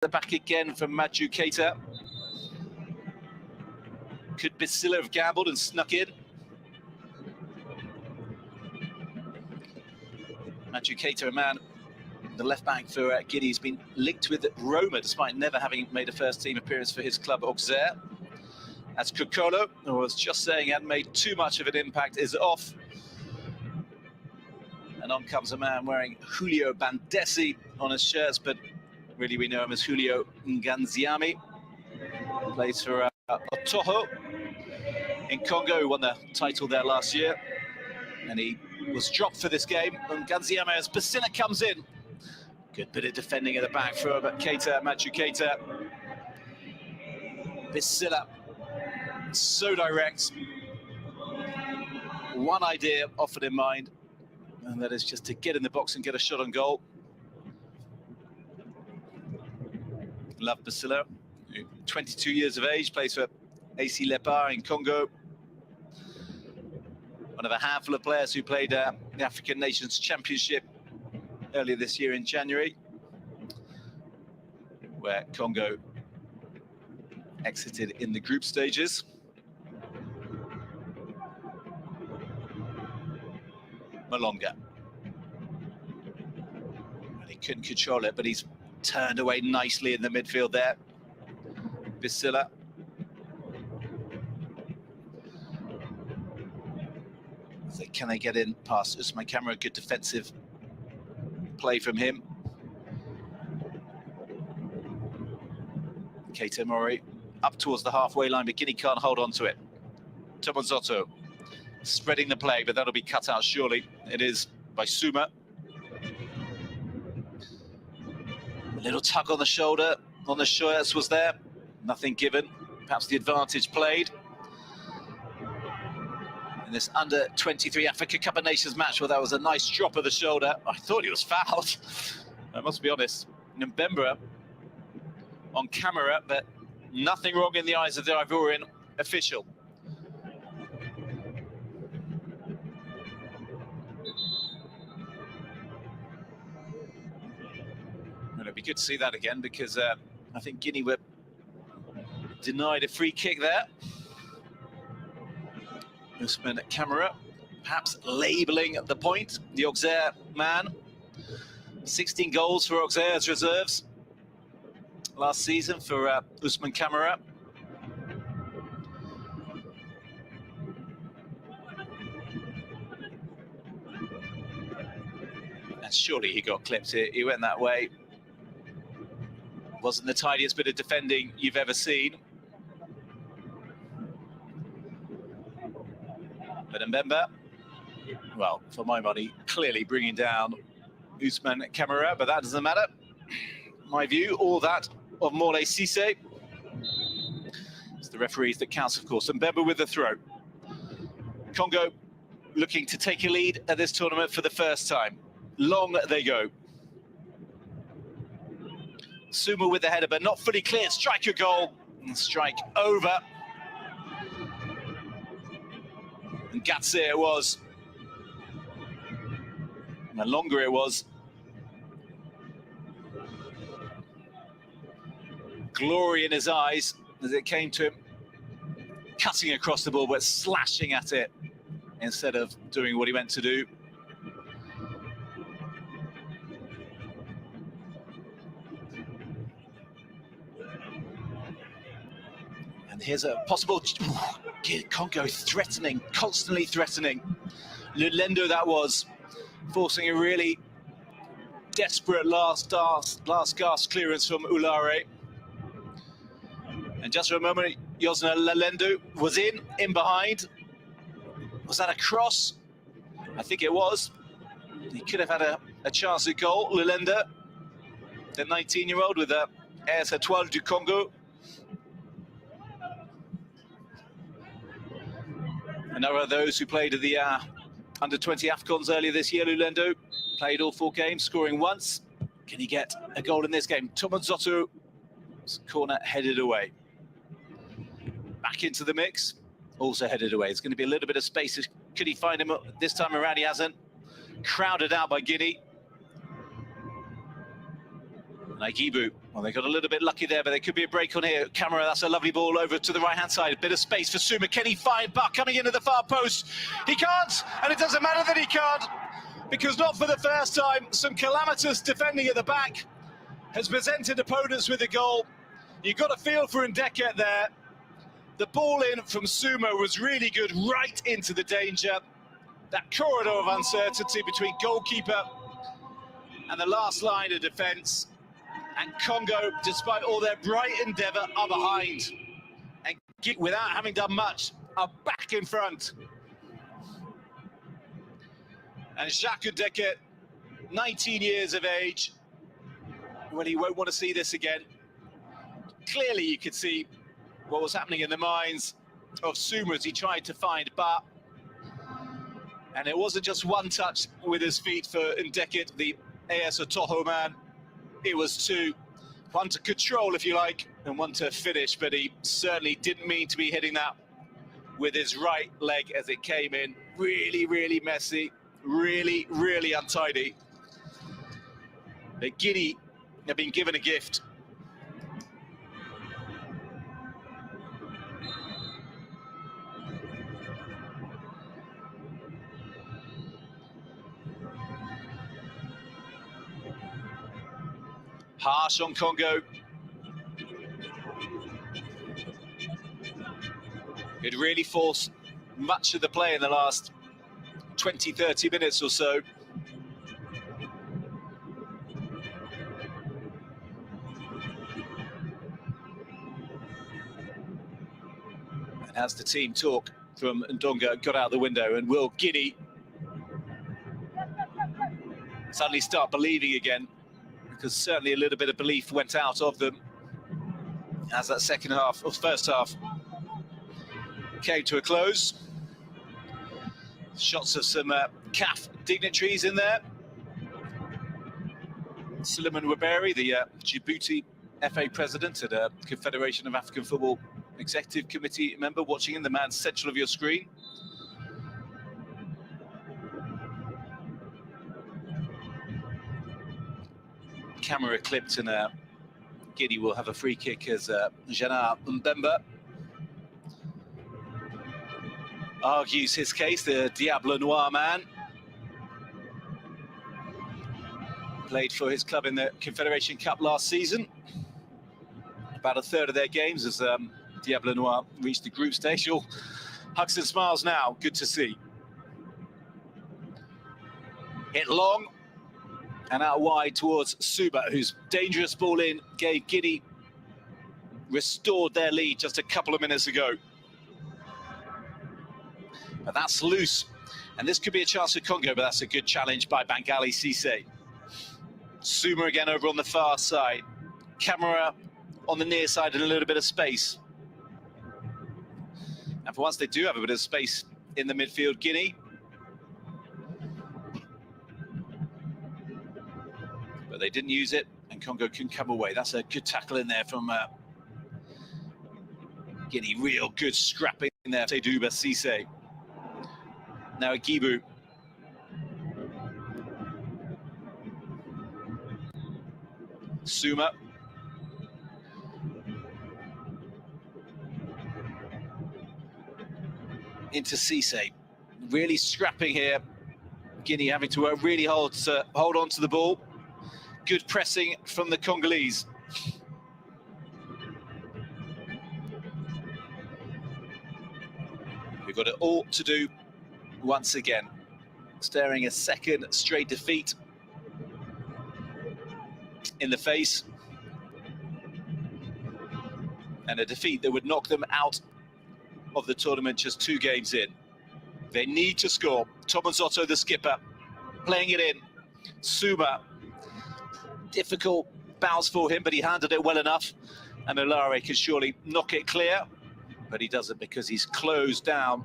the back again from Maju Keita. Could Basila have gambled and snuck in? Maju Keita, a man, the left back for Guinea, has been linked with Roma despite never having made a first team appearance for his club Auxerre. As Kokolo, who I was just saying hadn't made too much of an impact, is off. And on comes a man wearing Julio Bandesi on his shirts, but really we know him as Julio Nganziami. Plays for Otoho in Congo, who won the title there last year. And he was dropped for this game. And Nganziami, as Basila comes in. Good bit of defending at the back from Keita, Maju Keita. Basila, so direct. One idea offered in mind, and that is just to get in the box and get a shot on goal. Love Basila, 22 years of age, plays for AC Leopard in Congo. One of a handful of players who played the African Nations Championship earlier this year in January, where Congo exited in the group stages. Malonga. And he couldn't control it, but he's turned away nicely in the midfield there. Basila. So can they get in past Ousmane Camara? Good defensive play from him. Keita Mori up towards the halfway line, but Guinea can't hold on to it. Tomonzotto spreading the play, but that'll be cut out surely. It is by Suma. A little tug on the shoulder, on the shirts was there. Nothing given. Perhaps the advantage played. In this under-23 Africa Cup of Nations match, well, that was a nice drop of the shoulder. I thought he was fouled. I must be honest. Ndembomag on camera, but nothing wrong in the eyes of the Ivorian official. And it'd be good to see that again, because I think Guinea were denied a free kick there. Ousmane Camara, perhaps labelling the point, the Auxerre man. 16 goals for Auxerre's reserves last season for Ousmane Camara. And surely he got clipped here. He went that way. Wasn't the tidiest bit of defending you've ever seen. But Mbemba, well, for my money, clearly bringing down Ousmane Camara, but that doesn't matter. My view, all that of Mole Cisse. It's the referees that counts, of course. Mbemba with the throw. Congo looking to take a lead at this tournament for the first time. Long they go. Suma with the header, but not fully clear. Strike your goal. And strike over. And Gatse it was. And the longer it was. Glory in his eyes as it came to him. Cutting across the ball, but slashing at it instead of doing what he meant to do. And here's a possible... Congo threatening, constantly threatening. Lulendo that was, forcing a really desperate last gasp clearance from Ulare. And just for a moment, Yosna Lulendo was in behind. Was that a cross? I think it was. He could have had a chance at goal, Lulendo, the 19-year-old with the AS Étoile du Congo. Another of those who played at the under-20 AFCONs earlier this year, Lulendo, played all 4 games, scoring once. Can he get a goal in this game? Tomonzotto's corner headed away. Back into the mix, also headed away. It's going to be a little bit of space. Could he find him this time around? He hasn't. Crowded out by Guinea. Nagibu, well, they got a little bit lucky there, but there could be a break on here. Camera, that's a lovely ball over to the right-hand side. A bit of space for Suma. Can he find Buck coming into the far post? He can't, and it doesn't matter that he can't, because not for the first time, some calamitous defending at the back has presented opponents with a goal. You've got a feel for Ndeket there. The ball in from Suma was really good, right into the danger. That corridor of uncertainty between goalkeeper and the last line of defence. And Congo, despite all their bright endeavour, are behind. And without having done much, are back in front. And Jacques Ndeket, 19 years of age, well, he won't want to see this again. Clearly, you could see what was happening in the minds of Suma as he tried to find Ba. And it wasn't just one touch with his feet for Ndeket, the AS Otoho man. It was two. One to control, if you like, and one to finish, but he certainly didn't mean to be hitting that with his right leg as it came in. Really, really messy, really, really untidy. The Guinea have been given a gift. Harsh on Congo. It really forced much of the play in the last 20, 30 minutes or so. And as the team talk from Ndonga got out the window, and will Guinea suddenly start believing again? Because certainly a little bit of belief went out of them as that second half, or first half, came to a close. Shots of some CAF dignitaries in there. Suleiman Waberi, the Djibouti FA president and Confederation of African Football Executive Committee member, watching in the man central of your screen. Camera clipped, and Guinea will have a free kick as Jana Mbemba argues his case, the Diable Noir man. Played for his club in the Confederation Cup last season. About a third of their games as Diable Noir reached the group stage. All hugs and smiles now, good to see. Hit long. And out wide towards Suba, whose dangerous ball in gave Guinea restored their lead just a couple of minutes ago. But that's loose. And this could be a chance for Congo, but that's a good challenge by Bangali Cisse. Suma again over on the far side. Camera on the near side and a little bit of space. And for once they do have a bit of space in the midfield, Guinea. But they didn't use it, and Congo can come away. That's a good tackle in there from Guinea. Real good scrapping in there. Seydouba Cisse. Now Agibu. Suma. Into Cisse. Really scrapping here. Guinea having to work really hard to hold on to the ball. Good pressing from the Congolese. We've got it all to do once again. Staring a second straight defeat in the face. And a defeat that would knock them out of the tournament just 2 games in. They need to score. Tomonzotto, the skipper, playing it in. Suma. Difficult bounce for him, but he handled it well enough. And Olare can surely knock it clear, but he doesn't because he's closed down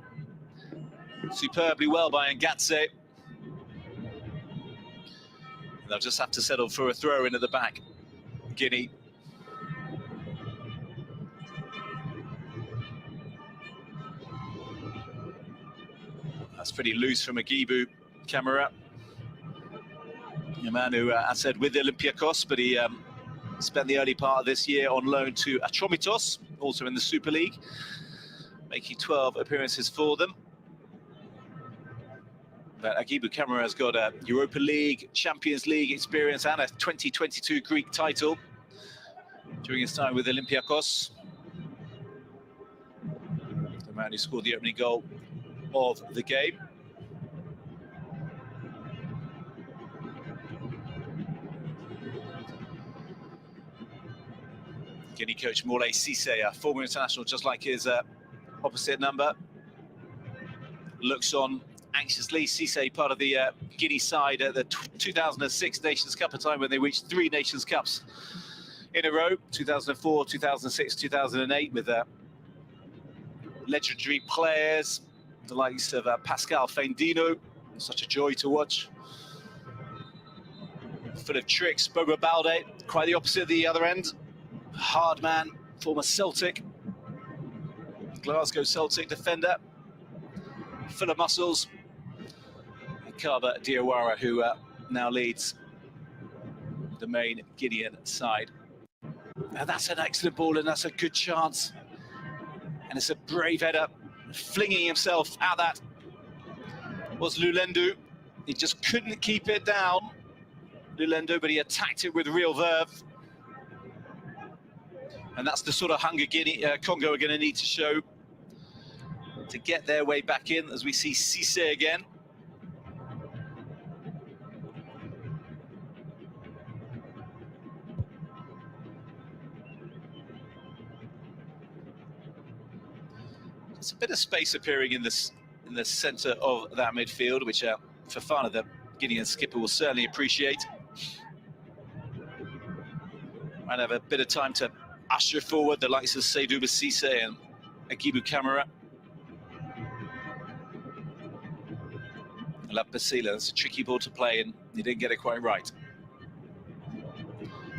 superbly well by Ngatse. They'll just have to settle for a throw in at the back. Guinea. That's pretty loose from Agibu. Camera. A man who, I said, with Olympiacos, but he spent the early part of this year on loan to Atromitos, also in the Super League, making 12 appearances for them. But Agibu Kamara has got a Europa League, Champions League experience and a 2022 Greek title during his time with Olympiacos. The man who scored the opening goal of the game. Guinea coach Morlaye Cissé, a former international just like his opposite number, looks on anxiously. Cissé, part of the Guinea side at the 2006 Nations Cup, a time when they reached 3 Nations Cups in a row, 2004, 2006, 2008, with legendary players, the likes of Pascal Fendino, such a joy to watch. Full of tricks. Boba Balde, quite the opposite at the other end. Hard man, former Celtic, Glasgow Celtic defender, full of muscles. And Kaba Diawara, who now leads the main Guinean side. And that's an excellent ball, and that's a good chance. And it's a brave header, flinging himself at that was Lulendu. He just couldn't keep it down, Lulendu, but he attacked it with real verve. And that's the sort of hunger Congo are going to need to show to get their way back in, as we see Cissé again. There's a bit of space appearing in the centre of that midfield, which Fofana, the Guinean skipper, will certainly appreciate. Might have a bit of time to usher forward the likes of Seydou Cissé and Agibu Kamara. Lapasila, it's a tricky ball to play, and he didn't get it quite right.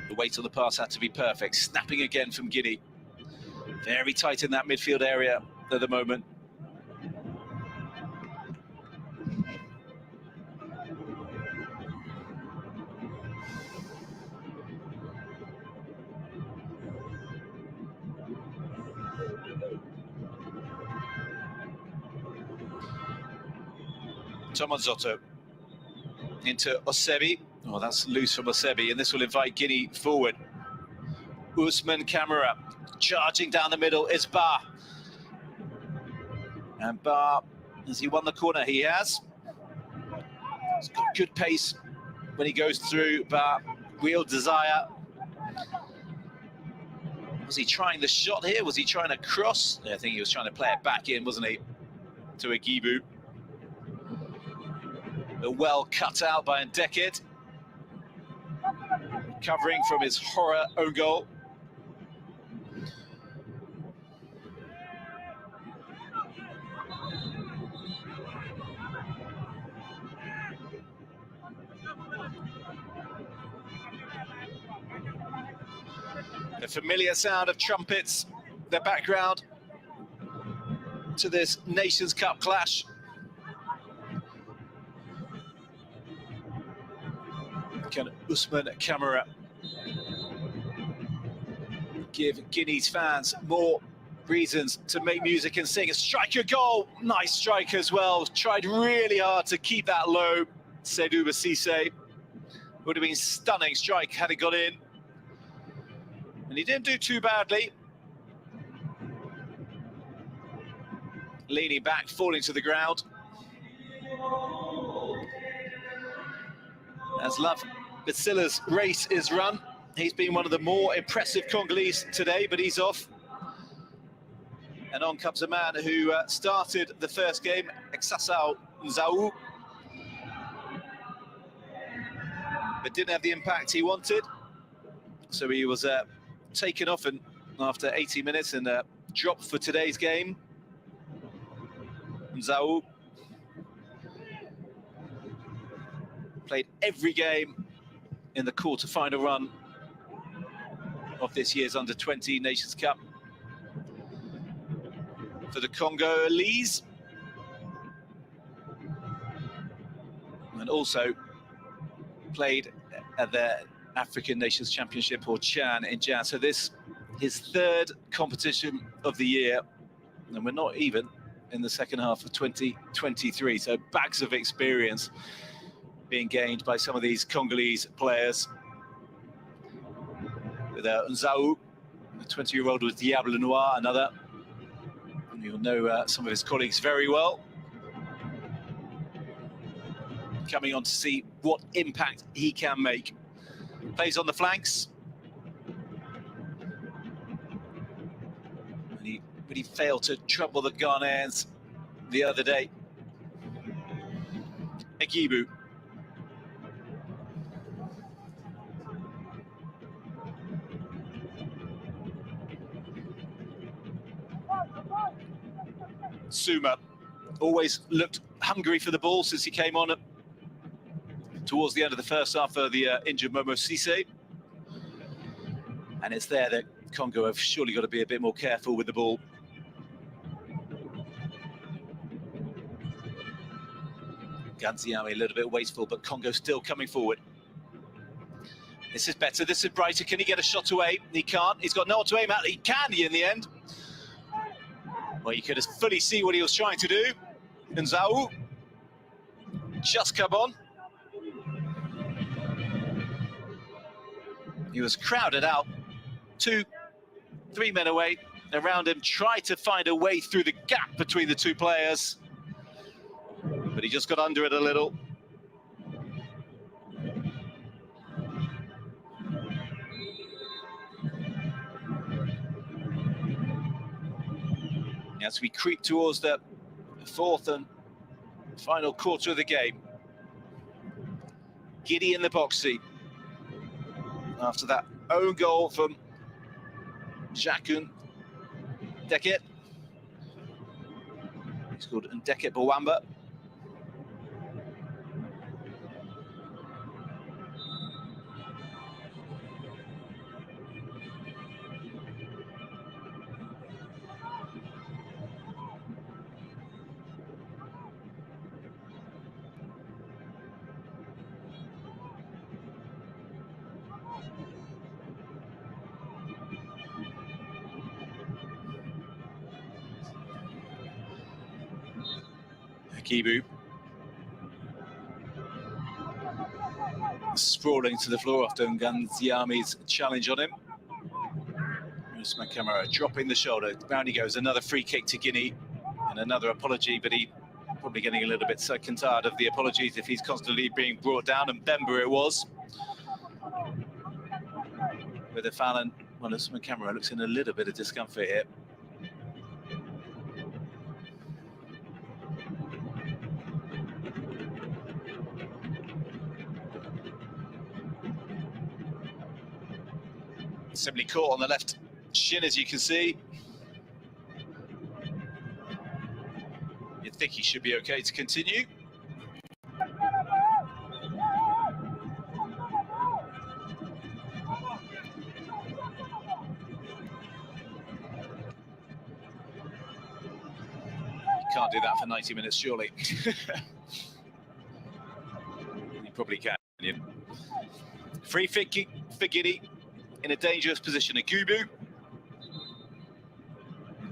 The weight on the pass had to be perfect. Snapping again from Guinea. Very tight in that midfield area at the moment. Tomonzotto into Osebi. Oh, that's loose from Osebi, and this will invite Guinea forward. Usman Kamara charging down the middle is Ba. And Ba, has he won the corner? He has. He's got good pace when he goes through, Ba. Real desire. Was he trying the shot here? Was he trying to cross? Yeah, I think he was trying to play it back in, wasn't he? To Agibu. Well cut out by Ndeket. Covering from his horror own goal. The familiar sound of trumpets, the background to this Nations Cup clash. Can Usman Kamara give Guinea's fans more reasons to make music and sing? A striker goal, nice strike as well. Tried really hard to keep that low. Seydou Cissé, would have been stunning strike had it got in. And he didn't do too badly. Leaning back, falling to the ground. As Love Basila's race is run, he's been one of the more impressive Congolese today, but he's off. And on comes a man who started the first game, Exasao Nzau, but didn't have the impact he wanted. So he was taken off and after 80 minutes and dropped for today's game. Nzau played every game in the quarter-final run of this year's Under-20 Nations Cup for the Congolese, and also played at African Nations Championship, or CHAN, in Jan. So this his third competition of the year, and we're not even in the second half of 2023. So bags of experience being gained by some of these Congolese players. With Nzau, a 20-year-old with Diables Noir, another. And you'll know some of his colleagues very well. Coming on to see what impact he can make. Plays on the flanks. But he failed to trouble the Ghanaians the other day. Egibu. Suma always looked hungry for the ball since he came on towards the end of the first half for the injured Momo Cisse. And it's there that Congo have surely got to be a bit more careful with the ball. Ganziami a little bit wasteful, but Congo still coming forward. This is better, this is brighter. Can he get a shot away? He can't. He's got no one to aim at. He can in the end. Well, you could fully see what he was trying to do. Nzau just come on. He was crowded out. 2-3 men away around him, tried to find a way through the gap between the two players. But he just got under it a little. As we creep towards the fourth and final quarter of the game. Guinea in the box seat. After that own goal from Jakun Ndeket. He's called Ndeket Bawamba. Kibu sprawling to the floor after Nganziami's challenge on him. Usman Camara dropping the shoulder. Down he goes. Another free kick to Guinea and another apology, but he probably getting a little bit sick and tired of the apologies if he's constantly being brought down. And Bemba it was. With a foul, and well, Usman Camara looks in a little bit of discomfort here. Simply caught on the left shin, as you can see. You'd think he should be okay to continue. You can't do that for 90 minutes, surely. You probably can. Yeah. Free kick for Guinea. In a dangerous position. Egibu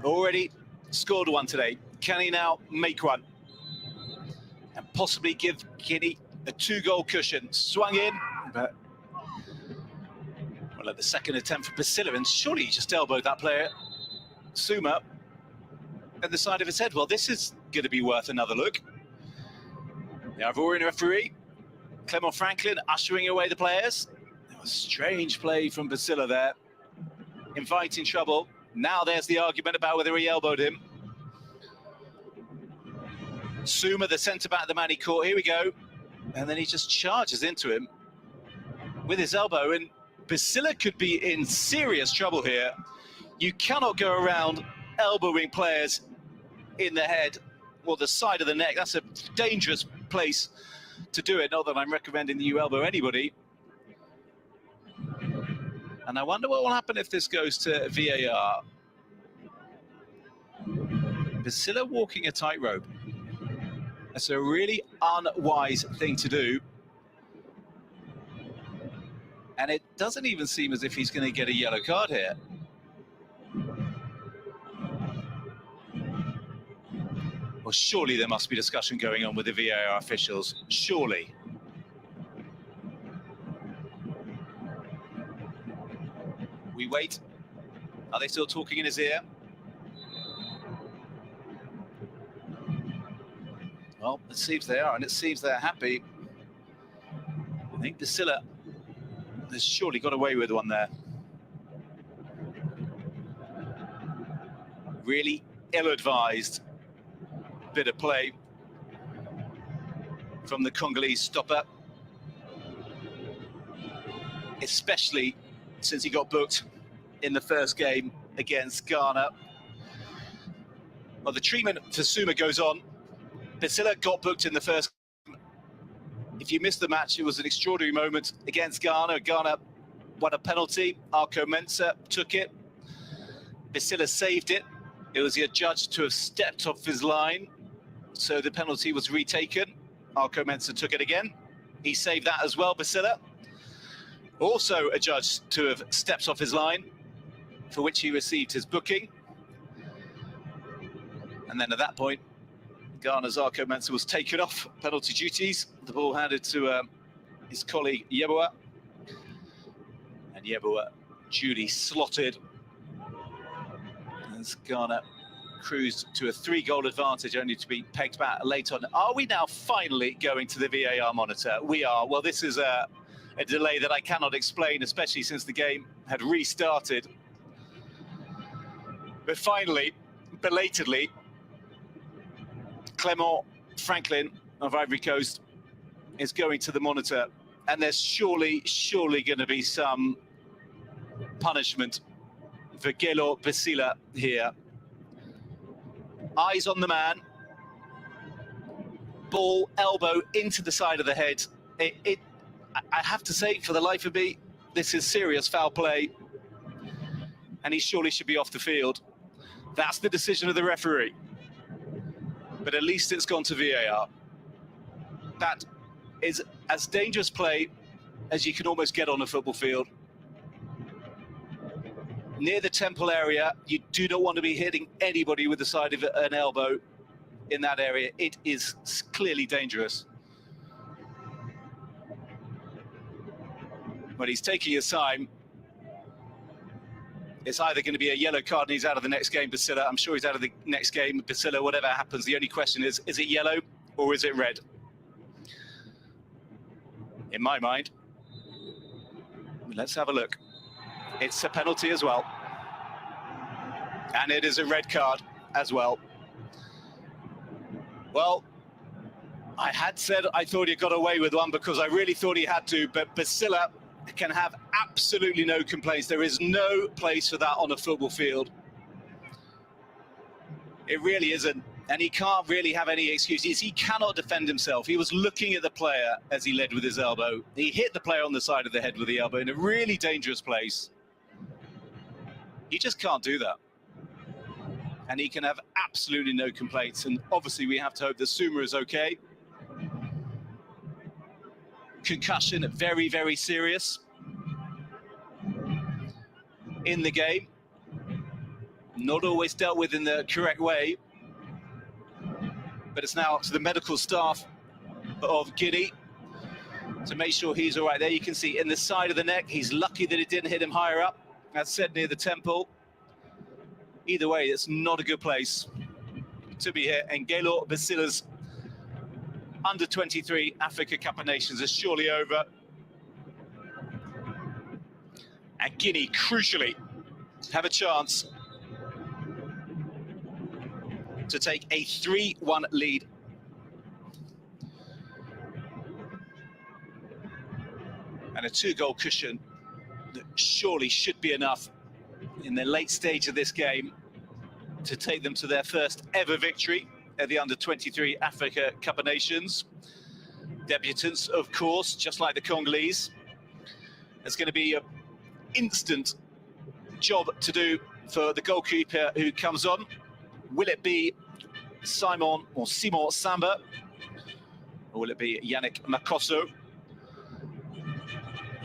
already scored one today. Can he now make one and possibly give Guinea a 2-goal cushion? Swung in, but well, at the second attempt for Basila, and surely he just elbowed that player, Suma, at the side of his head. Well, this is going to be worth another look. The Ivorian referee, Clement Franklin, ushering away the players. Strange play from Basila there, inviting trouble. Now there's the argument about whether he elbowed him. Suma, the centre-back, the man he caught, here we go. And then he just charges into him with his elbow, and Basila could be in serious trouble here. You cannot go around elbowing players in the head or the side of the neck. That's a dangerous place to do it. Not that I'm recommending that you elbow anybody. And I wonder what will happen if this goes to VAR. Basila walking a tightrope. That's a really unwise thing to do. And it doesn't even seem as if he's going to get a yellow card here. Well, surely there must be discussion going on with the VAR officials. Surely. We wait. Are they still talking in his ear? Well, it seems they are, and it seems they're happy. I think Syli has surely got away with one there. Really ill-advised bit of play from the Congolese stopper, especially since he got booked in the first game against Ghana. Well, the treatment for Suma goes on. Syli got booked in the first. If you missed the match, it was an extraordinary moment against Ghana. Ghana won a penalty. Arco Mensah took it. Syli saved it. It was adjudged to have stepped off his line, so the penalty was retaken. Arco Mensah took it again. He saved that as well, Syli. Also adjudged to have stepped off his line, for which he received his booking. And then at that point, Ghana's Arco Mensah was taken off penalty duties. The ball handed to his colleague Yeboah. And Yeboah duly slotted as Ghana cruised to a 3-goal advantage, only to be pegged back late on. Are we now finally going to the VAR monitor? We are. Well, this is a delay that I cannot explain, especially since the game had restarted. But finally, belatedly, Clement Franklin of Ivory Coast is going to the monitor, and there's surely going to be some punishment for Guélo Syli here. Eyes on the man, ball, elbow into the side of the head. I have to say, for the life of me, this is serious foul play, and he surely should be off the field. That's the decision of the referee. But at least it's gone to VAR. That is as dangerous play as you can almost get on a football field. Near the temple area, you do not want to be hitting anybody with the side of an elbow in that area. It is clearly dangerous. But he's taking his time. It's either going to be a yellow card and he's out of the next game, Syli. I'm sure he's out of the next game, Syli. Whatever happens, the only question is it yellow or is it red? In my mind, let's have a look. It's a penalty as well. And it is a red card as well. Well, I had said I thought he got away with one because I really thought he had to, but Syli can have absolutely no complaints. There is no place for that on a football field. It really isn't. And he can't really have any excuses. He cannot defend himself. He was looking at the player as he led with his elbow. He hit the player on the side of the head with the elbow in a really dangerous place. He just can't do that. And he can have absolutely no complaints. And obviously we have to hope that Suma is okay. Concussion, very, very serious in the game. Not always dealt with in the correct way. But it's now up to the medical staff of Guinea to make sure he's all right. There you can see in the side of the neck. He's lucky that it didn't hit him higher up. As said, near the temple. Either way, it's not a good place to be here. And Guélo Syli's Under-23 Africa Cup of Nations is surely over. And Guinea, crucially, have a chance to take a 3-1 lead. And a 2-goal cushion that surely should be enough in the late stage of this game to take them to their first ever victory at the Under-23 Africa Cup of Nations. Debutants, of course, just like the Congolese. It's going to be an instant job to do for the goalkeeper who comes on. Will it be Simon Samba? Or will it be Yannick Makosso?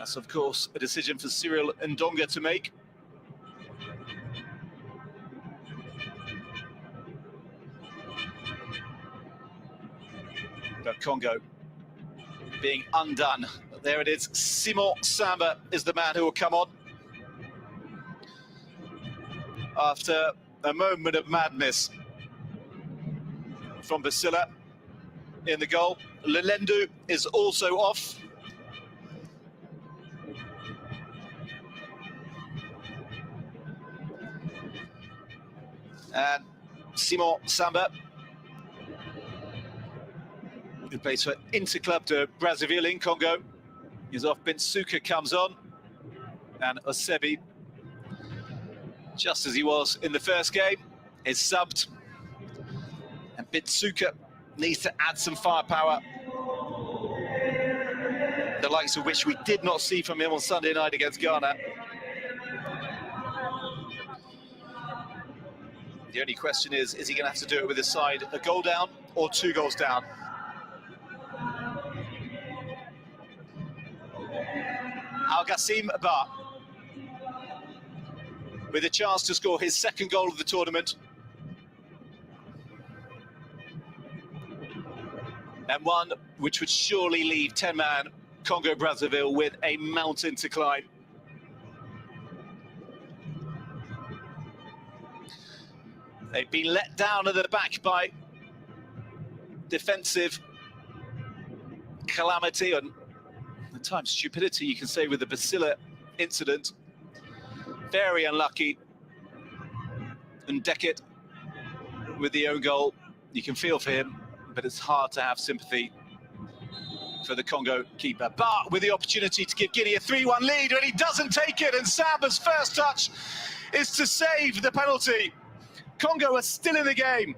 That's, of course, a decision for Cyril Ndonga to make. But Congo being undone. But there it is. Simon Samba is the man who will come on. After a moment of madness from Basila in the goal. Lelendu is also off. And Simon Samba, who plays for Interclub de Brazzaville in Congo, is off. Bintsuka comes on, and Osebi, just as he was in the first game, is subbed. And Bintsuka needs to add some firepower, the likes of which we did not see from him on Sunday night against Ghana. The only question is he going to have to do it with his side a goal down or 2 goals down? Al-Gassim Ba, with a chance to score his 2nd goal of the tournament. And one which would surely leave 10-man Congo-Brazzaville with a mountain to climb. They've been let down at the back by defensive calamity and at times stupidity, you can say, with the Basila incident. Very unlucky. And Ndeket with the own goal. You can feel for him, but it's hard to have sympathy for the Congo keeper. But with the opportunity to give Guinea a 3-1 lead, and he doesn't take it, and Samba's first touch is to save the penalty. Congo are still in the game,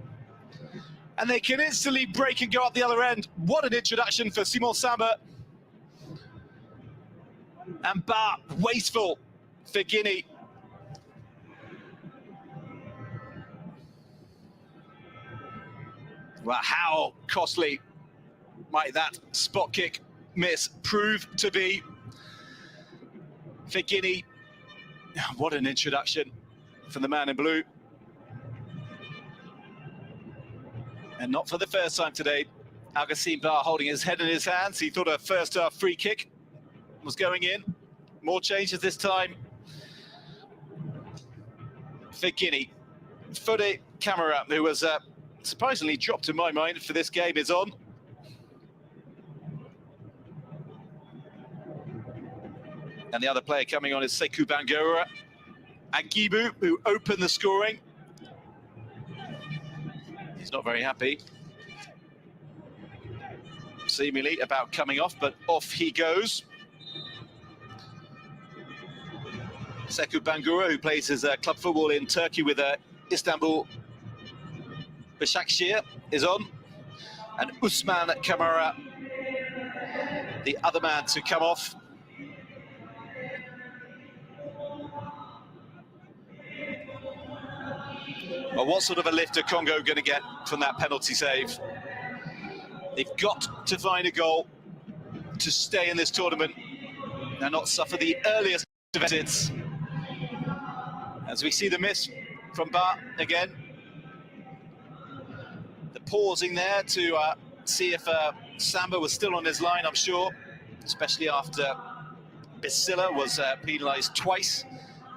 and they can instantly break and go up the other end. What an introduction for Simon Samba. And Ba, wasteful for Guinea. Well, how costly might that spot kick miss prove to be for Guinea? What an introduction from the man in blue. And not for the first time today. Al-Gassim Ba holding his head in his hands. He thought a first half free kick was going in. More changes this time for Guinea. Fode Camara, who was surprisingly dropped in my mind for this game, is on. And the other player coming on is Sekou Bangura. Agibu, who opened the scoring. He's not very happy, seemingly, about coming off, but off he goes. Sekou Bangura, who plays his club football in Turkey with Istanbul Başakşehir, is on. And Usman Kamara, the other man to come off. Well, what sort of a lift are Congo going to get from that penalty save? They've got to find a goal to stay in this tournament and not suffer the earliest visits. As we see the miss from Ba again. The pausing there to see if Samba was still on his line, I'm sure, especially after Basila was penalised twice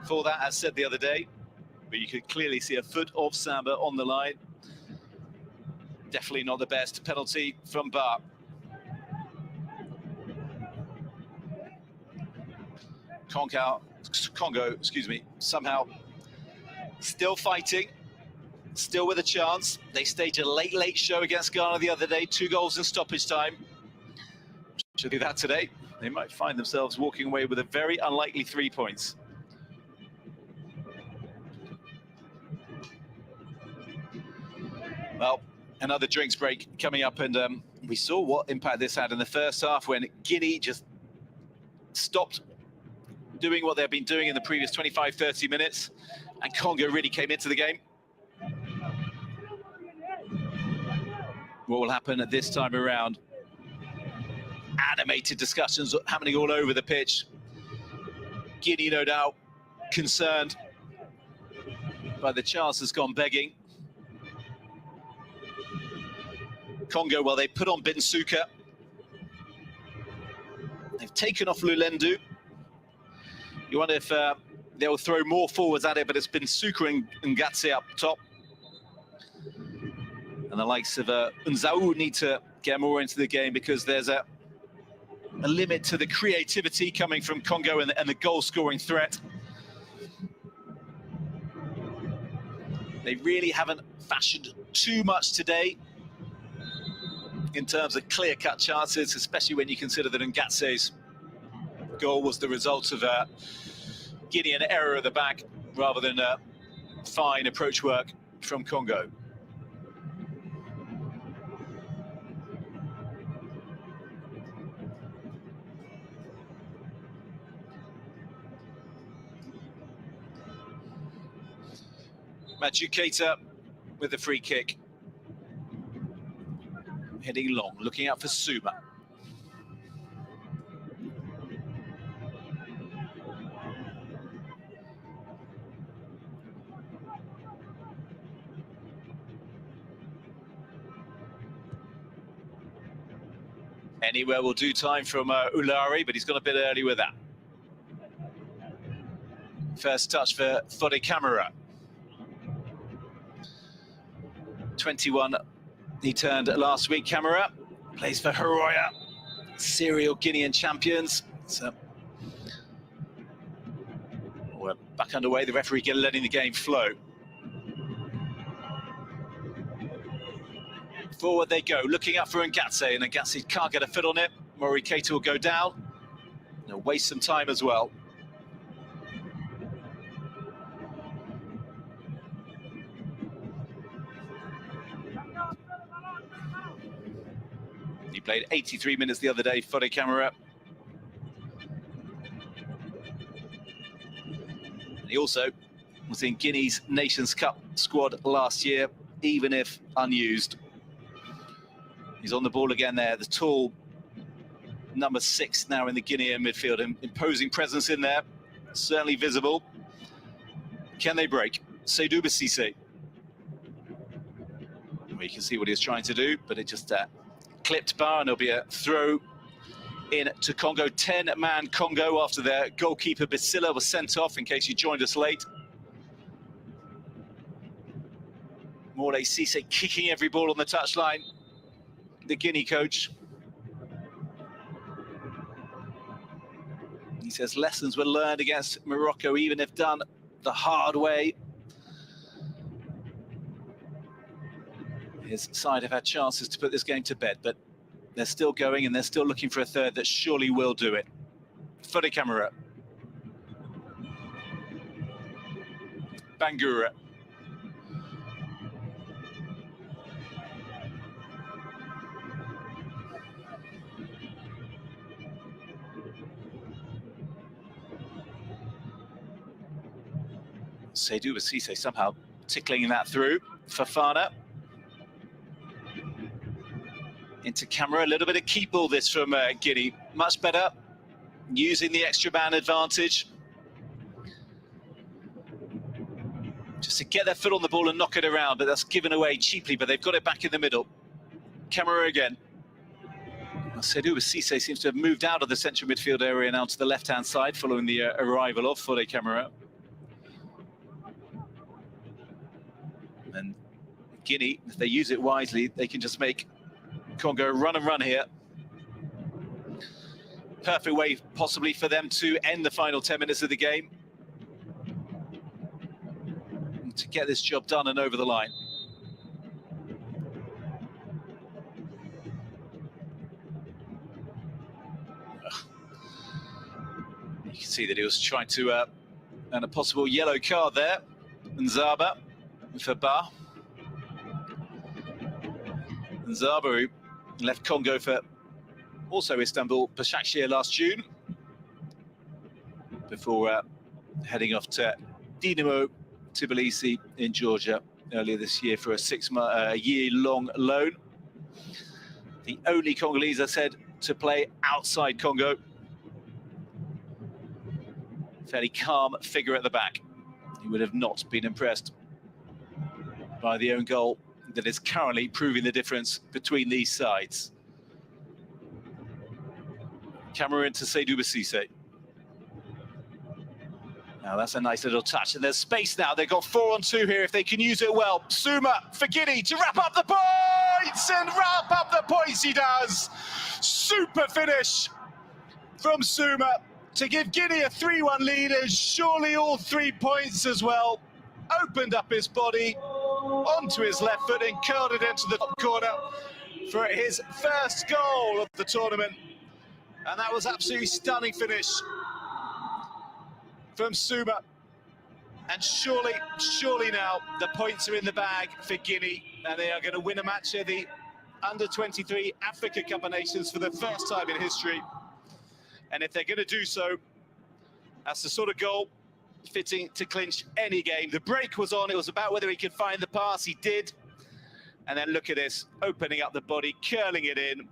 for that, as said the other day. But you could clearly see a foot of Samba on the line. Definitely not the best penalty from Ba. Congo, excuse me, somehow still fighting, still with a chance. They staged a late show against Ghana the other day, 2 goals in stoppage time. Should do that today. They might find themselves walking away with a very unlikely 3 points. Well, another drinks break coming up, and we saw what impact this had in the first half when Guinea just stopped doing what they've been doing in the previous 25-30 minutes, and Congo really came into the game. What will happen at this time around? Animated discussions happening all over the pitch. Guinea, no doubt, concerned by the chance has gone begging. Congo, well, they put on Binsuka. They've taken off Lulendu. You wonder if they'll throw more forwards at it, but it's been Binsuka and Ngatse up top. And the likes of Nzau need to get more into the game because there's a limit to the creativity coming from Congo and the goal-scoring threat. They really haven't fashioned too much today in terms of clear-cut chances, especially when you consider that Ngatse's goal was the result of a Guinean error at the back rather than fine approach work from Congo. Majuketa with the free kick. Heading long, looking out for Suma. Anywhere will do time from Ulari, but he's gone a bit early with that. First touch for Fode Camara. 21, he turned last week. Camara plays for Haroya, serial Guinean champions. So we're back underway. The referee letting the game flow. Forward they go, looking up for Ngatse, and Ngatse can't get a foot on it. Mori Keita will go down. They'll waste some time as well. He played 83 minutes the other day, Fode Camara. He also was in Guinea's Nations Cup squad last year, even if unused. He's on the ball again there, the tall number 6 now in the Guinean midfield, imposing presence in there, certainly visible. Can they break? Seydou Cissé. Well, you can see what he was trying to do, but it just clipped bar, and there'll be a throw in to Congo. 10-man Congo after their goalkeeper Basila was sent off, in case you joined us late. Morley Cissé kicking every ball on the touchline. The Guinea coach. He says lessons were learned against Morocco, even if done the hard way. His side have had chances to put this game to bed, but they're still going and they're still looking for a third that surely will do it. Fode Camara. Bangura. Seydou Cissé somehow tickling that through. Fofana. Into Camara, a little bit of keep ball this from Guinea. Much better, using the extra man advantage. Just to get their foot on the ball and knock it around, but that's given away cheaply, but they've got it back in the middle. Camara again. Seydou Cissé seems to have moved out of the central midfield area now to the left-hand side, following the arrival of Fode Camara. And Guinea, if they use it wisely, they can just make Congo run and run here. Perfect way possibly for them to end the final 10 minutes of the game, and to get this job done and over the line. You can see that he was trying to earn a possible yellow card there. Nzaba for Ba. Nzaba, who left Congo for also Istanbul Başakşehir last June, before heading off to Dinamo Tbilisi in Georgia earlier this year for a year-long loan. The only Congolese, I said, to play outside Congo. fairly calm figure at the back. He would have not been impressed by the own goal that is currently proving the difference between these sides. Camera into Seydou. Now that's a nice little touch, and there's space now. They've got 4-on-2 here if they can use it well. Souma for Guinea to wrap up the points, and wrap up the points he does. Super finish from Souma to give Guinea a 3-1 lead, and surely all 3 points as well. Opened up his body onto his left foot and curled it into the top corner for his first goal of the tournament. And that was absolutely stunning finish from Souma. And surely now the points are in the bag for Guinea, and they are going to win a match at the Under-23 Africa Cup of Nations for the first time in history. And if they're going to do so, that's the sort of goal fitting to clinch any game. The break was on. It was about whether he could find the pass. He did. And then look at this, opening up the body, curling it in,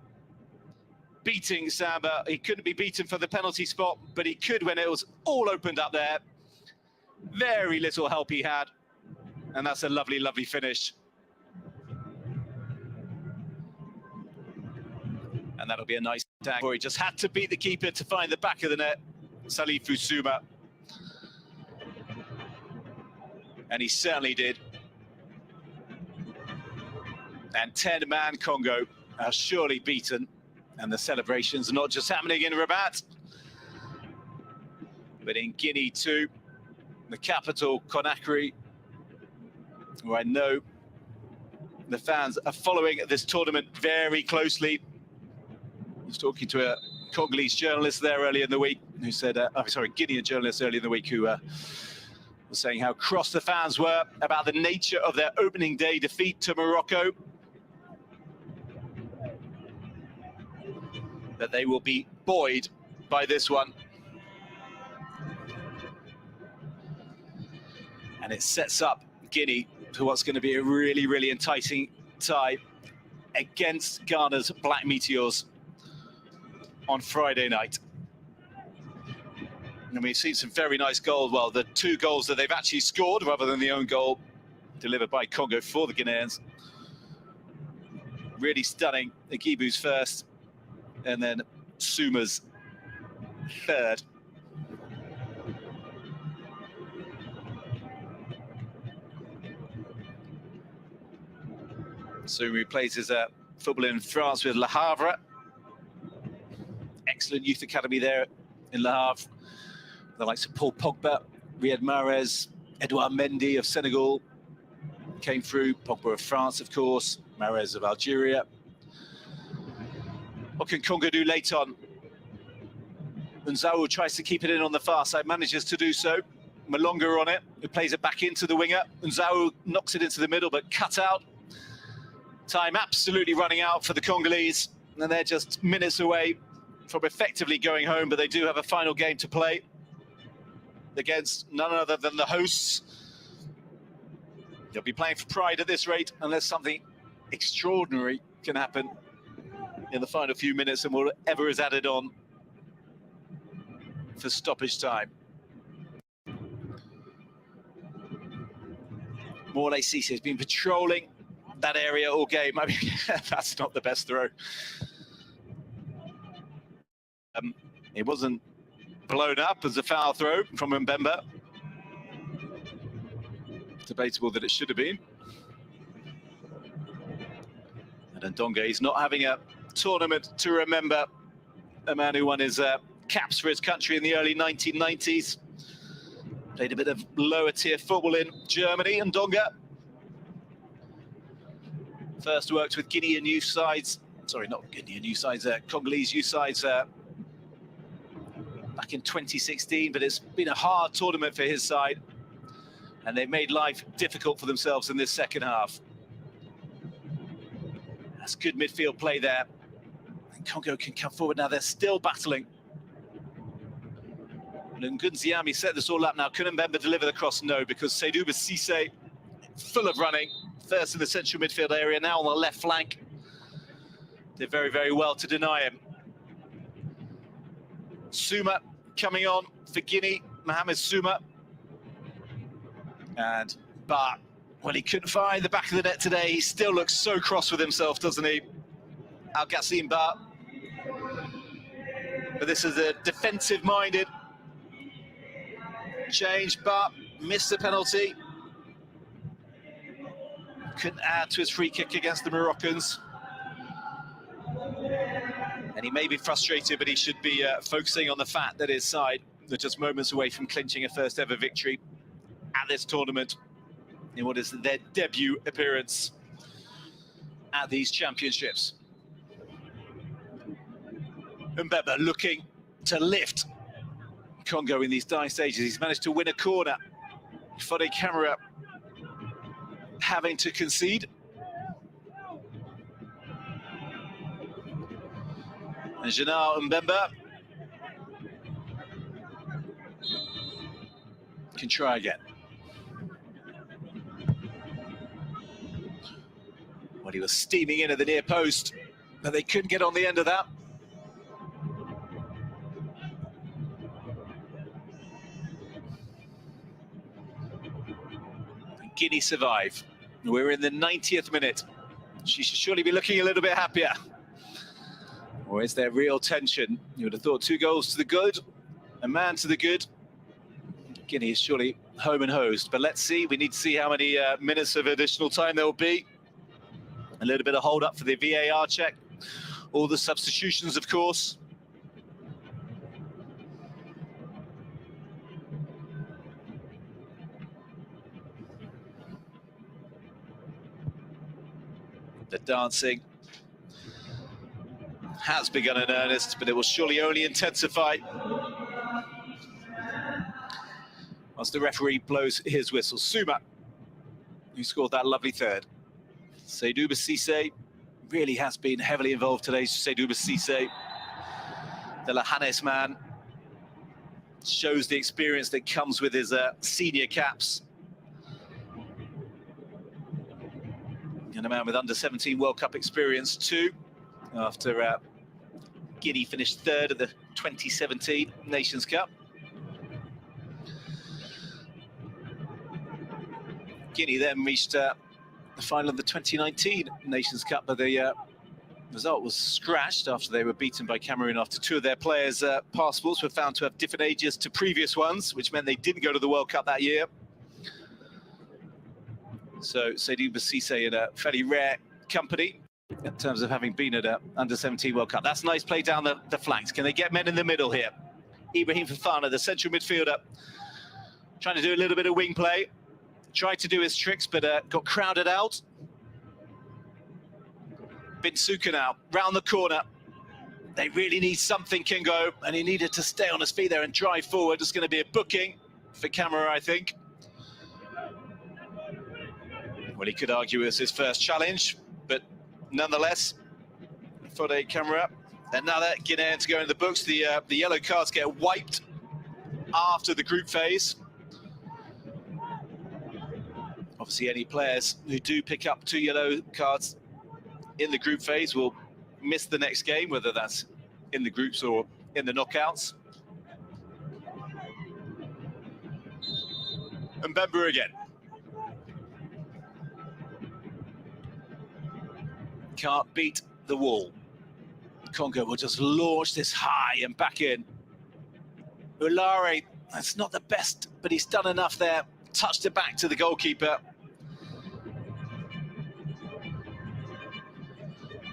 beating Samba. He couldn't be beaten for the penalty spot, but he could when it was all opened up there. Very little help he had. And that's a lovely, lovely finish. And that'll be a nice tag where he just had to beat the keeper to find the back of the net. Syli Souma. And he certainly did. And 10-man Congo are surely beaten. And the celebrations are not just happening in Rabat, but in Guinea too, the capital, Conakry, where I know the fans are following this tournament very closely. I was talking to a Congolese journalist there earlier in the week who said, Guinean journalist earlier in the week who was saying how cross the fans were about the nature of their opening day defeat to Morocco. That they will be buoyed by this one. And it sets up Guinea to what's going to be a really, really enticing tie against Ghana's Black Meteors on Friday night. And we've seen some very nice goals. Well, the 2 goals that they've actually scored rather than the own goal delivered by Congo for the Guineans. Really stunning. Igibu's first, and then Souma's third. Souma plays his football in France with Le Havre. Excellent youth academy there in Le Havre. The likes of Paul Pogba, Riyad Mahrez, Edouard Mendy of Senegal came through. Pogba of France, of course. Mahrez of Algeria. What can Congo do late on? Nzau tries to keep it in on the far side, manages to do so. Malonga on it, who plays it back into the winger. Nzau knocks it into the middle, but cut out. Time absolutely running out for the Congolese, and they're just minutes away from effectively going home, but they do have a final game to play against none other than the hosts. They'll be playing for pride at this rate, unless something extraordinary can happen in the final few minutes and whatever is added on for stoppage time. Morlaye Cisse has been patrolling that area all game. I mean, that's not the best throw. It wasn't blown up as a foul throw from Mbemba. Debatable that it should have been. And Ndonga, he's not having a tournament to remember. A man who won his caps for his country in the early 1990s. Played a bit of lower tier football in Germany. Ndonga first worked with Guinean youth sides. Sorry, not Guinean youth sides, Congolese youth sides back in 2016. But it's been a hard tournament for his side. And they've made life difficult for themselves in this second half. That's good midfield play there. And Congo can come forward now. They're still battling. Ngunziami set this all up now. Can Mbemba deliver the cross? No, because Seydou Cisse, full of running, first in the central midfield area, now on the left flank. Did very, very well to deny him. Souma coming on for Guinea. Mohamed Souma. And Ba, well, he couldn't find the back of the net today. He still looks so cross with himself, doesn't he? Al-Ghassim Ba. But this is a defensive-minded change. Ba missed the penalty. Couldn't add to his free kick against the Moroccans. And he may be frustrated, but he should be focusing on the fact that his side are just moments away from clinching a first ever victory at this tournament in what is their debut appearance at these championships. Ndembomag looking to lift Congo in these dying stages. He's managed to win a corner. Fode Camara having to concede. And Janal Ndembomag can try again. Well, he was steaming in at the near post, but they couldn't get on the end of that. Guinea survive. We're in the 90th minute. She should surely be looking a little bit happier. Or is there real tension? You would have thought 2 goals to the good, a man to the good. Guinea is surely home and hosed, but let's see. We need to see how many minutes of additional time there will be. A little bit of hold up for the VAR check. All the substitutions, of course. The dancing has begun in earnest, but it will surely only intensify once the referee blows his whistle. Souma, who scored that lovely third. Seydou Cissé really has been heavily involved today. Seydou Cissé, the Lahanes man, shows the experience that comes with his senior caps. And a man with under-17 World Cup experience too, after Guinea finished third at the 2017 Nations Cup. Guinea then reached the final of the 2019 Nations Cup, but the result was scratched after they were beaten by Cameroon after 2 of their players' passports were found to have different ages to previous ones, which meant they didn't go to the World Cup that year. So Seydou Cissé in a fairly rare company in terms of having been at an under-17 World Cup. That's nice play down the flanks. Can they get men in the middle here? Ibrahim Fofana, the central midfielder, trying to do a little bit of wing play. Tried to do his tricks, but got crowded out. Binsuka now, round the corner. They really need something, Congo, and he needed to stay on his feet there and drive forward. It's going to be a booking for Camara, I think. Well, he could argue it was his first challenge, but nonetheless, Fode Camara, another Guinean to go in the books. The yellow cards get wiped after the group phase. Obviously, any players who do pick up 2 yellow cards in the group phase will miss the next game, whether that's in the groups or in the knockouts. And Ndembomag again. Can't beat the wall. Congo will just launch this high and back in. Ulare, that's not the best, but he's done enough there. Touched it back to the goalkeeper.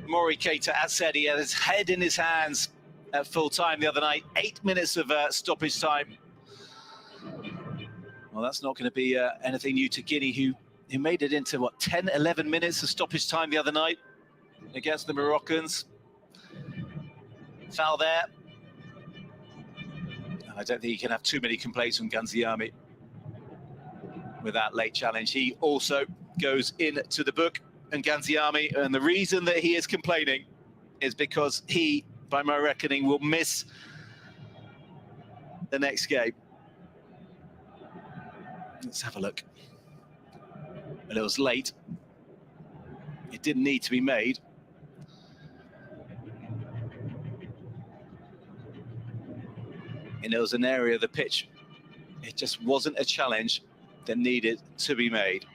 Mori Keita, as said, he had his head in his hands at full time the other night. 8 minutes of stoppage time. Well, that's not going to be anything new to Guinea, who made it into, what, 10, 11 minutes of stoppage time the other night against the Moroccans. Foul there. And I don't think you can have too many complaints from Ganziami with that late challenge. He also goes into the book, and Ganziami, and the reason that he is complaining is because he, by my reckoning, will miss the next game. Let's have a look. And it was late. It didn't need to be made. And it was an area of the pitch It just wasn't a challenge that needed to be made.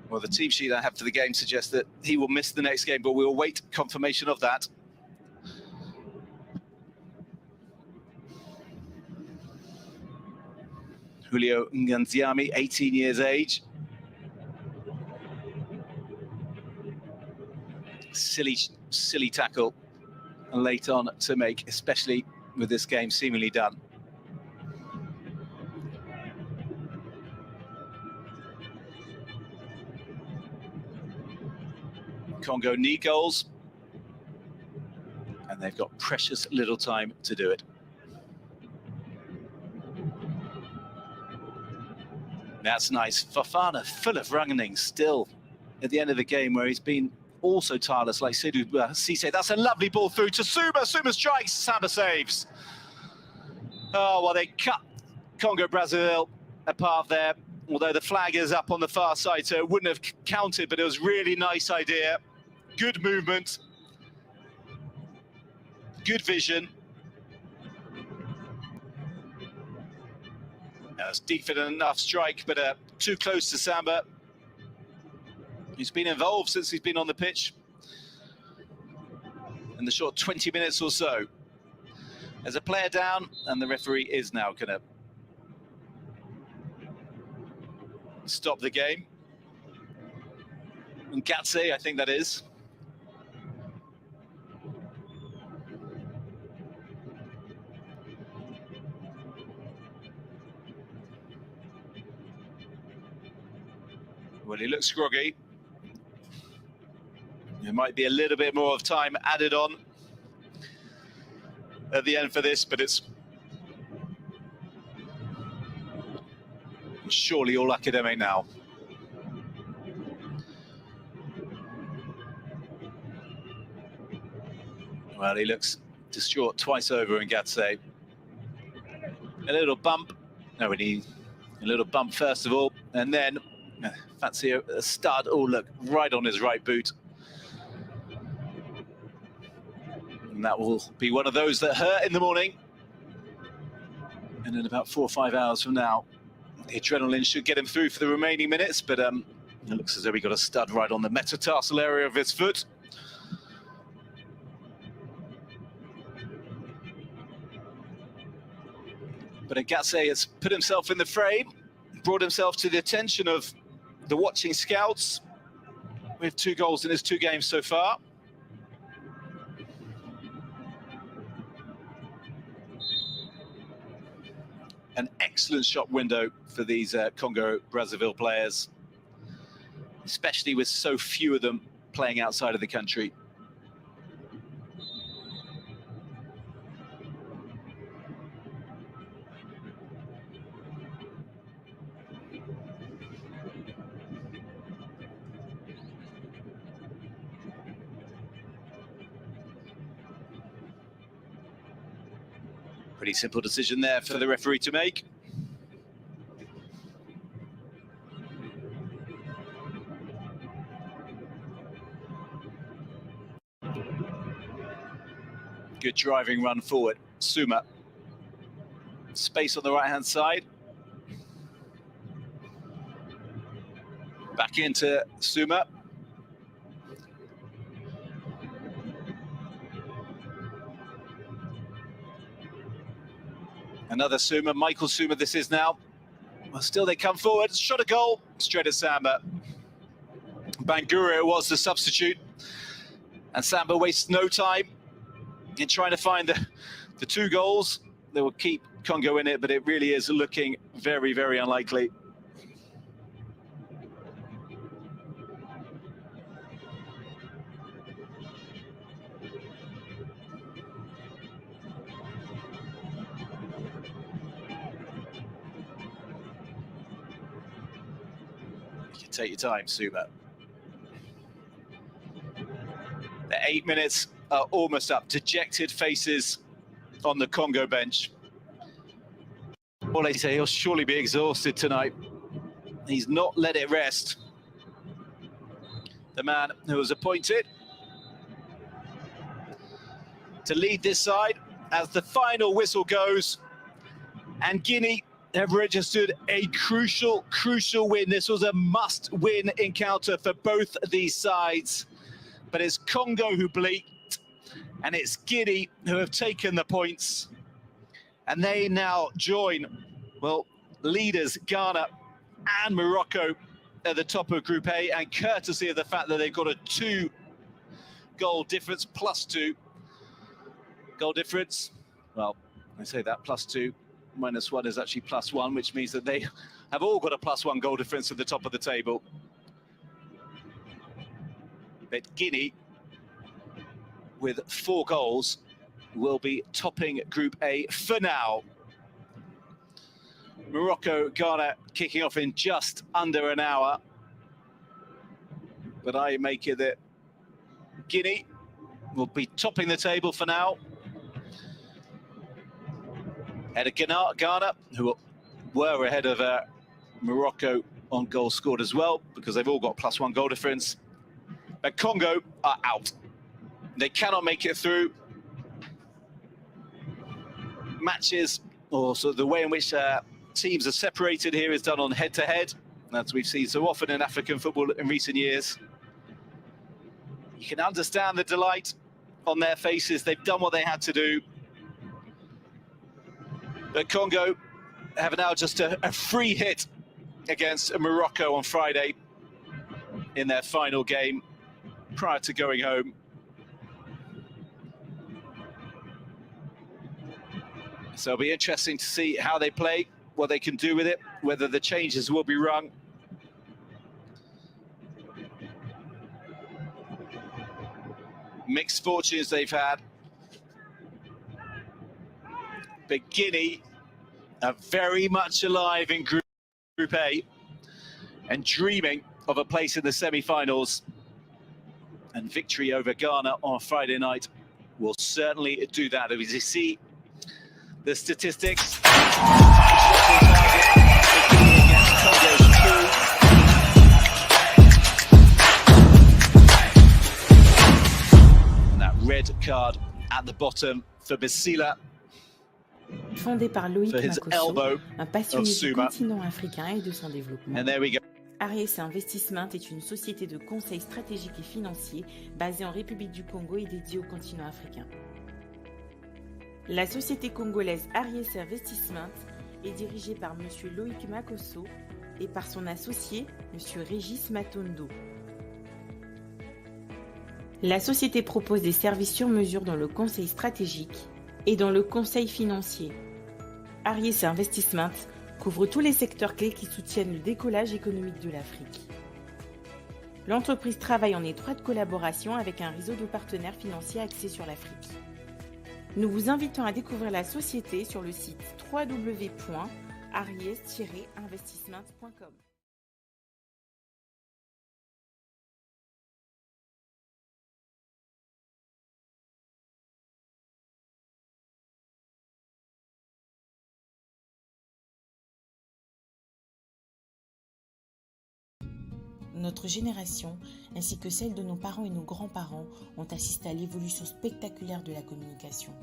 Well, the team sheet I have for the game suggests that he will miss the next game, but we'll wait confirmation of that. Julio Nganziami, 18 years age. Silly tackle late on to make, especially with this game seemingly done. Congo need goals, and they've got precious little time to do it. That's nice. Fofana full of running still at the end of the game, where he's been also tireless like Seydou Cissé. That's a lovely ball through to Souma. Souma strikes, Samba saves. Oh, well, they cut Congo-Brazzaville apart there, although the flag is up on the far side, so it wouldn't have counted, but it was really nice idea. Good movement, good vision. That was decent enough strike, but too close to Samba. He's been involved since he's been on the pitch in the short 20 minutes or so. There's a player down, and the referee is now going to stop the game. Ngatse, I think that is. Well, he looks groggy. There might be a little bit more of time added on at the end for this, but it's surely all academic now. Well, he looks distraught twice over in Ngatse. A little bump. No, we need a little bump first of all, and then fancy a stud. Oh, look, right on his right boot. And that will be one of those that hurt in the morning. And in about 4 or 5 hours from now, the adrenaline should get him through for the remaining minutes, but it looks as though he got a stud right on the metatarsal area of his foot. But Ngatse has put himself in the frame, brought himself to the attention of the watching scouts with 2 goals in his 2 games so far. An excellent shot window for these Congo-Brazzaville players, especially with so few of them playing outside of the country. Pretty simple decision there for the referee to make. Good driving run forward. Souma. Space on the right-hand side. Back into Souma. Another Souma, Michael Souma this is now. Well, still they come forward, shot a goal, straight at Samba. Bangura was the substitute, and Samba wastes no time in trying to find the 2 goals that will keep Congo in it, but it really is looking very, very unlikely. Take your time, Souma. The 8 minutes are almost up. Dejected faces on the Congo bench. Well, they say he'll surely be exhausted tonight. He's not let it rest the man who was appointed to lead this side as the final whistle goes. And Guinea have registered a crucial win. This was a must-win encounter for both these sides. But it's Congo who bleaked, and it's Guinea who have taken the points. And they now join, well, leaders Ghana and Morocco at the top of Group A, and courtesy of the fact that they've got a 2-goal difference, +2 goal difference. Well, I say that +2, -1 is actually +1, which means that they have all got a +1 goal difference at the top of the table. But Guinea, with 4 goals, will be topping Group A for now. Morocco, Ghana kicking off in just under an hour. But I make it that Guinea will be topping the table for now. Ahead of Ghana, who were ahead of Morocco on goals scored as well, because they've all got +1 goal difference. But Congo are out. They cannot make it through. Matches, or sort of the way in which teams are separated here, is done on head-to-head, as we've seen so often in African football in recent years. You can understand the delight on their faces. They've done what they had to do. But Congo have now just a free hit against Morocco on Friday in their final game prior to going home. So it'll be interesting to see how they play, what they can do with it, whether the changes will be rung. Mixed fortunes they've had. But Guinea are very much alive in Group A and dreaming of a place in the semi-finals. And victory over Ghana on Friday night will certainly do that. As you see the statistics, and that red card at the bottom for Basila. Fondé par Loïc Makosso, un passionné du continent africain et de son développement. Aries Investment est une société de conseil stratégique et financier basée en République du Congo et dédiée au continent africain. La société congolaise Aries Investment est dirigée par M. Loïc Makosso et par son associé M. Régis Matondo. La société propose des services sur mesure dans le conseil stratégique et dans le conseil financier. Aries Investment couvre tous les secteurs clés qui soutiennent le décollage économique de l'Afrique. L'entreprise travaille en étroite collaboration avec un réseau de partenaires financiers axés sur l'Afrique. Nous vous invitons à découvrir la société sur le site www.aries-investissement.com. Notre génération, ainsi que celle de nos parents et nos grands-parents, ont assisté à l'évolution spectaculaire de la communication.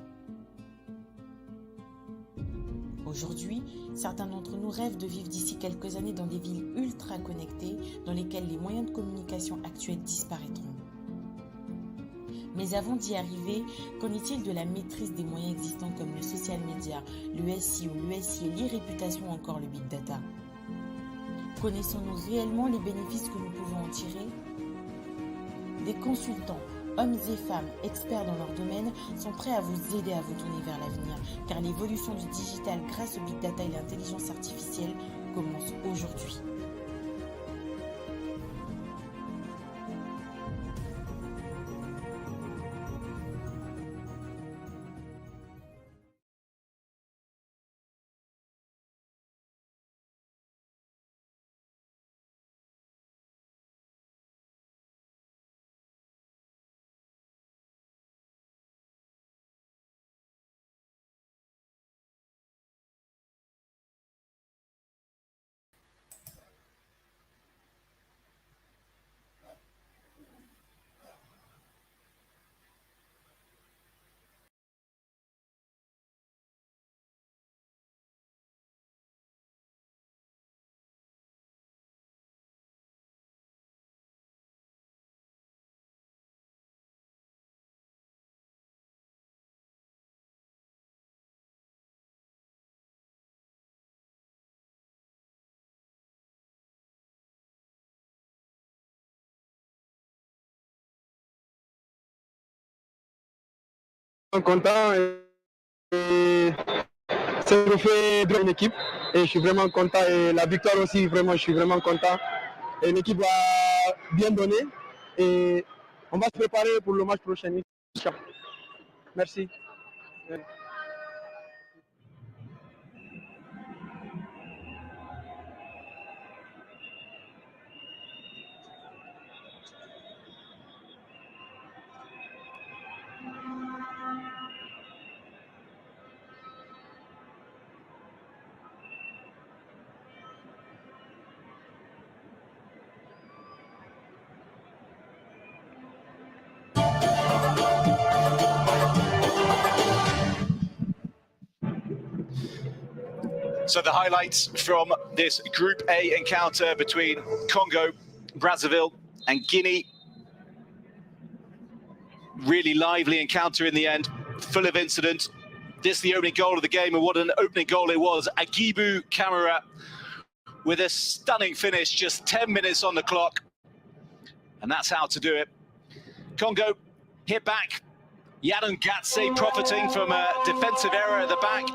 Aujourd'hui, certains d'entre nous rêvent de vivre d'ici quelques années dans des villes ultra connectées dans lesquelles les moyens de communication actuels disparaîtront. Mais avant d'y arriver, qu'en est-il de la maîtrise des moyens existants comme le social media, le SEO, le SIA, l'e-réputation ou encore le big data ? Connaissons-nous réellement les bénéfices que nous pouvons en tirer ? Des consultants, hommes et femmes experts dans leur domaine, sont prêts à vous aider à vous tourner vers l'avenir, car l'évolution du digital grâce au big data et l'intelligence artificielle commence aujourd'hui. content et c'est le fait d'une équipe et je suis vraiment content et la victoire aussi, vraiment, je suis vraiment content. Et l'équipe va bien donner et on va se préparer pour le match prochain. Merci. So the highlights from this Group A encounter between Congo, Brazzaville and Guinea. Really lively encounter in the end, full of incident. This the opening goal of the game, and what an opening goal it was. Agibu Kamara with a stunning finish, just 10 minutes on the clock. And that's how to do it. Congo hit back. Yanun Gatse profiting from a defensive error at the back.